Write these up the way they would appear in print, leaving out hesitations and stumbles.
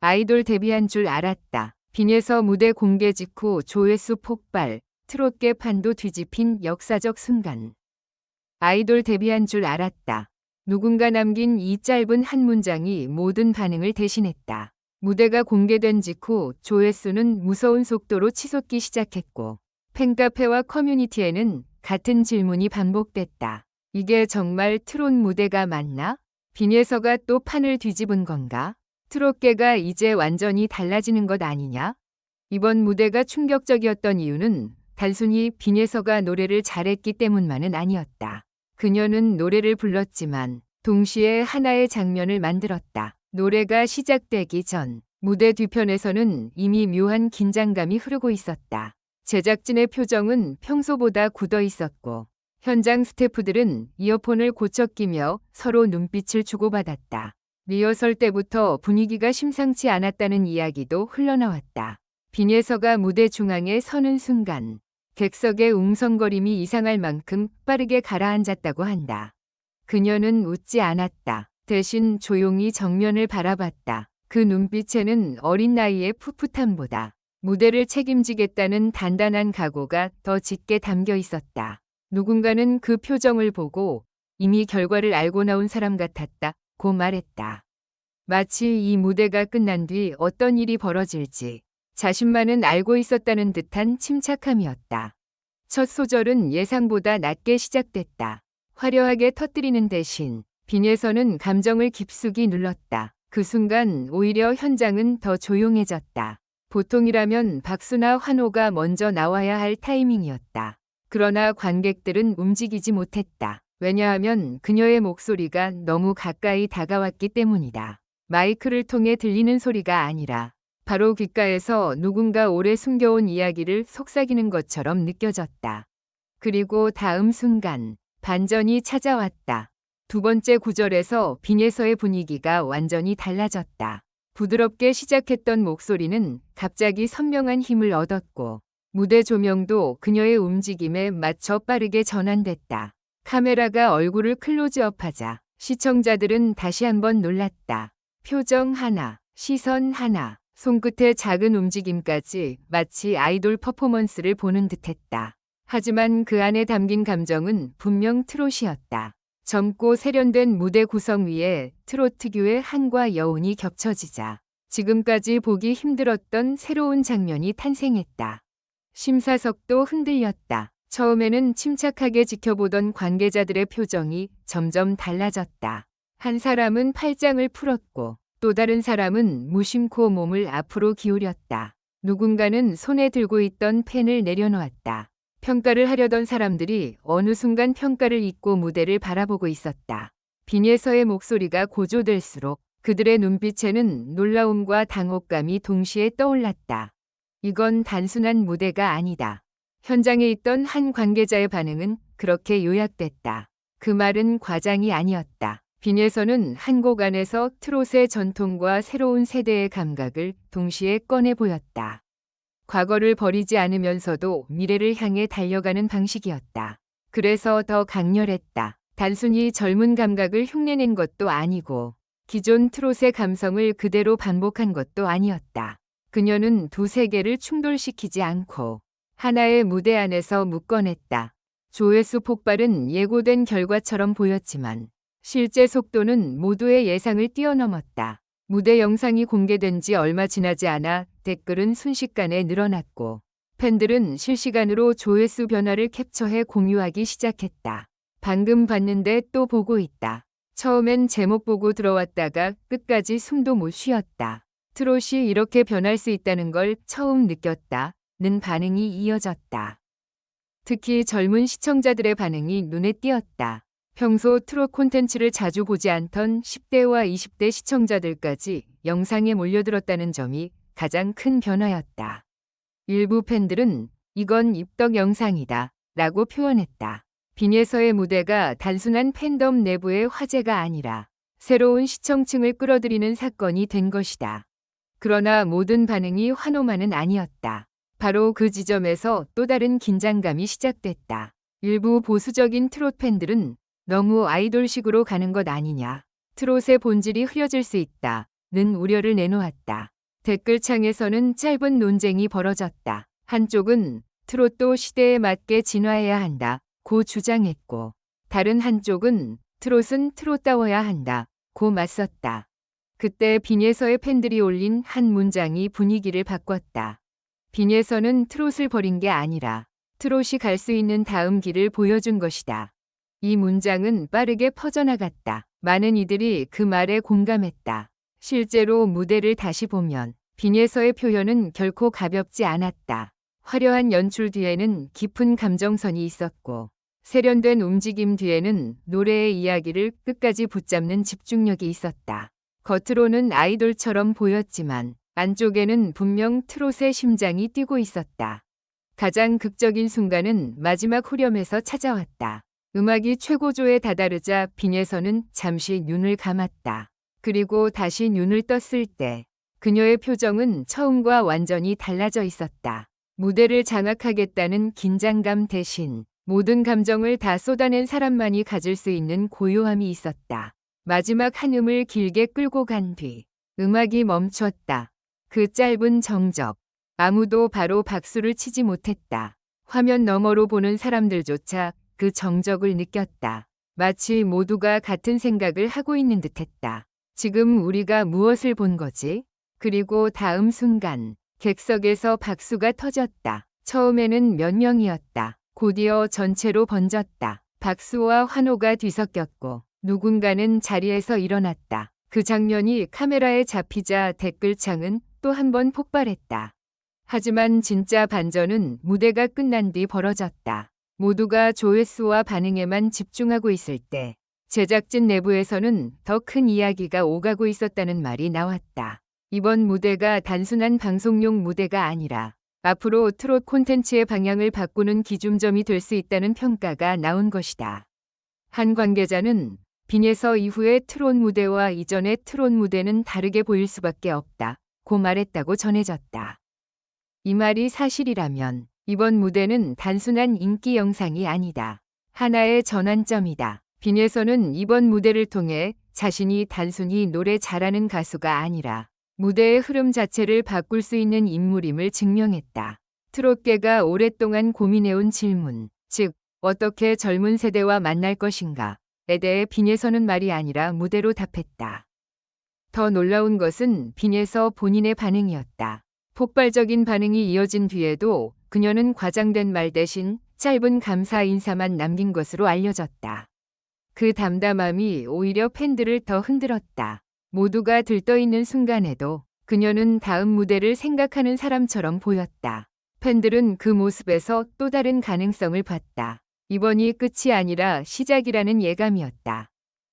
아이돌 데뷔한 줄 알았다. 빈에서 무대 공개 직후 조회수 폭발, 트롯계 판도 뒤집힌 역사적 순간. 아이돌 데뷔한 줄 알았다. 누군가 남긴 이 짧은 한 문장이 모든 반응을 대신했다. 무대가 공개된 직후 조회수는 무서운 속도로 치솟기 시작했고 팬카페와 커뮤니티에는 같은 질문이 반복됐다. 이게 정말 트롯 무대가 맞나? 빈예서가 또 판을 뒤집은 건가? 트롯계가 이제 완전히 달라지는 것 아니냐? 이번 무대가 충격적이었던 이유는 단순히 빈예서가 노래를 잘했기 때문만은 아니었다. 그녀는 노래를 불렀지만 동시에 하나의 장면을 만들었다. 노래가 시작되기 전 무대 뒤편에서는 이미 묘한 긴장감이 흐르고 있었다. 제작진의 표정은 평소보다 굳어 있었고 현장 스태프들은 이어폰을 고쳐 끼며 서로 눈빛을 주고받았다. 리허설 때부터 분위기가 심상치 않았다는 이야기도 흘러나왔다. 빈예서가 무대 중앙에 서는 순간 객석의 웅성거림이 이상할 만큼 빠르게 가라앉았다고 한다. 그녀는 웃지 않았다. 대신 조용히 정면을 바라봤다. 그 눈빛에는 어린 나이의 풋풋함보다 무대를 책임지겠다는 단단한 각오가 더 짙게 담겨 있었다. 누군가는 그 표정을 보고 이미 결과를 알고 나온 사람 같았다고 말했다. 마치 이 무대가 끝난 뒤 어떤 일이 벌어질지 자신만은 알고 있었다는 듯한 침착함이었다. 첫 소절은 예상보다 낮게 시작됐다. 화려하게 터뜨리는 대신 빈에서는 감정을 깊숙이 눌렀다. 그 순간 오히려 현장은 더 조용해졌다. 보통이라면 박수나 환호가 먼저 나와야 할 타이밍이었다. 그러나 관객들은 움직이지 못했다. 왜냐하면 그녀의 목소리가 너무 가까이 다가왔기 때문이다. 마이크를 통해 들리는 소리가 아니라 바로 귓가에서 누군가 오래 숨겨온 이야기를 속삭이는 것처럼 느껴졌다. 그리고 다음 순간 반전이 찾아왔다. 두 번째 구절에서 빈에서의 분위기가 완전히 달라졌다. 부드럽게 시작했던 목소리는 갑자기 선명한 힘을 얻었고 무대 조명도 그녀의 움직임에 맞춰 빠르게 전환됐다. 카메라가 얼굴을 클로즈업하자 시청자들은 다시 한번 놀랐다. 표정 하나, 시선 하나, 손끝의 작은 움직임까지 마치 아이돌 퍼포먼스를 보는 듯했다. 하지만 그 안에 담긴 감정은 분명 트롯이었다. 젊고 세련된 무대 구성 위에 트롯 특유의 한과 여운이 겹쳐지자 지금까지 보기 힘들었던 새로운 장면이 탄생했다. 심사석도 흔들렸다. 처음에는 침착하게 지켜보던 관계자들의 표정이 점점 달라졌다. 한 사람은 팔짱을 풀었고 또 다른 사람은 무심코 몸을 앞으로 기울였다. 누군가는 손에 들고 있던 펜을 내려놓았다. 평가를 하려던 사람들이 어느 순간 평가를 잊고 무대를 바라보고 있었다. 빈예서의 목소리가 고조될수록 그들의 눈빛에는 놀라움과 당혹감이 동시에 떠올랐다. 이건 단순한 무대가 아니다. 현장에 있던 한 관계자의 반응은 그렇게 요약됐다. 그 말은 과장이 아니었다. 빈예서는 한 곡 안에서 트롯의 전통과 새로운 세대의 감각을 동시에 꺼내 보였다. 과거를 버리지 않으면서도 미래를 향해 달려가는 방식이었다. 그래서 더 강렬했다. 단순히 젊은 감각을 흉내낸 것도 아니고 기존 트롯의 감성을 그대로 반복한 것도 아니었다. 그녀는 두 세계를 충돌시키지 않고 하나의 무대 안에서 묶어냈다. 조회수 폭발은 예고된 결과처럼 보였지만 실제 속도는 모두의 예상을 뛰어넘었다. 무대 영상이 공개된 지 얼마 지나지 않아 댓글은 순식간에 늘어났고 팬들은 실시간으로 조회수 변화를 캡처해 공유하기 시작했다. 방금 봤는데 또 보고 있다. 처음엔 제목 보고 들어왔다가 끝까지 숨도 못 쉬었다. 트롯이 이렇게 변할 수 있다는 걸 처음 느꼈다. 는 반응이 이어졌다. 특히 젊은 시청자들의 반응이 눈에 띄었다. 평소 트롯 콘텐츠를 자주 보지 않던 10대와 20대 시청자들까지 영상에 몰려들었다는 점이 가장 큰 변화였다. 일부 팬들은 이건 입덕 영상이다 라고 표현했다. 빈예서의 무대가 단순한 팬덤 내부의 화제가 아니라 새로운 시청층을 끌어들이는 사건이 된 것이다. 그러나 모든 반응이 환호만은 아니었다. 바로 그 지점에서 또 다른 긴장감이 시작됐다. 일부 보수적인 트롯 팬들은 너무 아이돌식으로 가는 것 아니냐. 트롯의 본질이 흐려질 수 있다는 우려를 내놓았다. 댓글창에서는 짧은 논쟁이 벌어졌다. 한쪽은 트롯도 시대에 맞게 진화해야 한다고 주장했고, 다른 한쪽은 트롯은 트롯다워야 한다고 맞섰다. 그때 빈예서의 팬들이 올린 한 문장이 분위기를 바꿨다. 빈예서는 트롯을 버린 게 아니라 트롯이 갈 수 있는 다음 길을 보여준 것이다. 이 문장은 빠르게 퍼져나갔다. 많은 이들이 그 말에 공감했다. 실제로 무대를 다시 보면 빈예서의 표현은 결코 가볍지 않았다. 화려한 연출 뒤에는 깊은 감정선이 있었고, 세련된 움직임 뒤에는 노래의 이야기를 끝까지 붙잡는 집중력이 있었다. 겉으로는 아이돌처럼 보였지만 안쪽에는 분명 트롯의 심장이 뛰고 있었다. 가장 극적인 순간은 마지막 후렴에서 찾아왔다. 음악이 최고조에 다다르자 빈예서는 잠시 눈을 감았다. 그리고 다시 눈을 떴을 때 그녀의 표정은 처음과 완전히 달라져 있었다. 무대를 장악하겠다는 긴장감 대신 모든 감정을 다 쏟아낸 사람만이 가질 수 있는 고요함이 있었다. 마지막 한 음을 길게 끌고 간 뒤 음악이 멈췄다. 그 짧은 정적. 아무도 바로 박수를 치지 못했다. 화면 너머로 보는 사람들조차 그 정적을 느꼈다. 마치 모두가 같은 생각을 하고 있는 듯했다. 지금 우리가 무엇을 본 거지? 그리고 다음 순간 객석에서 박수가 터졌다. 처음에는 몇 명이었다. 곧이어 전체로 번졌다. 박수와 환호가 뒤섞였고 누군가는 자리에서 일어났다. 그 장면이 카메라에 잡히자 댓글창은 또 한 번 폭발했다. 하지만 진짜 반전은 무대가 끝난 뒤 벌어졌다. 모두가 조회수와 반응에만 집중하고 있을 때 제작진 내부에서는 더 큰 이야기가 오가고 있었다는 말이 나왔다. 이번 무대가 단순한 방송용 무대가 아니라 앞으로 트롯 콘텐츠의 방향을 바꾸는 기준점이 될 수 있다는 평가가 나온 것이다. 한 관계자는 빈예서 이후의 트롯 무대와 이전의 트롯 무대는 다르게 보일 수밖에 없다고 말했다고 전해졌다. 이 말이 사실이라면 이번 무대는 단순한 인기 영상이 아니다. 하나의 전환점이다. 빈예서는 이번 무대를 통해 자신이 단순히 노래 잘하는 가수가 아니라 무대의 흐름 자체를 바꿀 수 있는 인물임을 증명했다. 트롯계가 오랫동안 고민해온 질문, 즉 어떻게 젊은 세대와 만날 것인가에 대해 빈예서는 말이 아니라 무대로 답했다. 더 놀라운 것은 빈예서 본인의 반응이었다. 폭발적인 반응이 이어진 뒤에도 그녀는 과장된 말 대신 짧은 감사 인사만 남긴 것으로 알려졌다. 그 담담함이 오히려 팬들을 더 흔들었다. 모두가 들떠있는 순간에도 그녀는 다음 무대를 생각하는 사람처럼 보였다. 팬들은 그 모습에서 또 다른 가능성을 봤다. 이번이 끝이 아니라 시작이라는 예감이었다.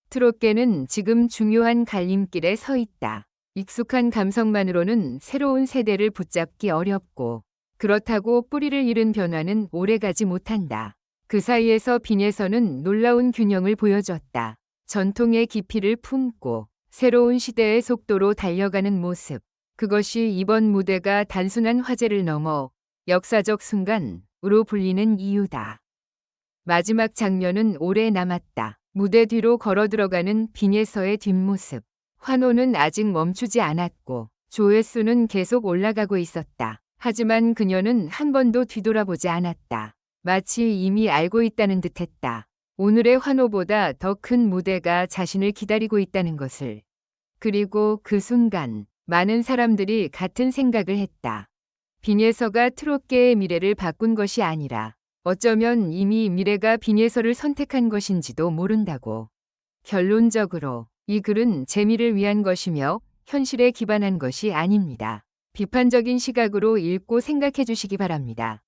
트롯계는 지금 중요한 갈림길에 서 있다. 익숙한 감성만으로는 새로운 세대를 붙잡기 어렵고, 그렇다고 뿌리를 잃은 변화는 오래가지 못한다. 그 사이에서 빈예서는 놀라운 균형을 보여줬다. 전통의 깊이를 품고 새로운 시대의 속도로 달려가는 모습. 그것이 이번 무대가 단순한 화제를 넘어 역사적 순간으로 불리는 이유다. 마지막 장면은 오래 남았다. 무대 뒤로 걸어 들어가는 빈예서의 뒷모습. 환호는 아직 멈추지 않았고 조회수는 계속 올라가고 있었다. 하지만 그녀는 한 번도 뒤돌아보지 않았다. 마치 이미 알고 있다는 듯했다. 오늘의 환호보다 더 큰 무대가 자신을 기다리고 있다는 것을. 그리고 그 순간 많은 사람들이 같은 생각을 했다. 빈예서가 트롯계의 미래를 바꾼 것이 아니라 어쩌면 이미 미래가 빈예서를 선택한 것인지도 모른다고. 결론적으로 이 글은 재미를 위한 것이며 현실에 기반한 것이 아닙니다. 비판적인 시각으로 읽고 생각해 주시기 바랍니다.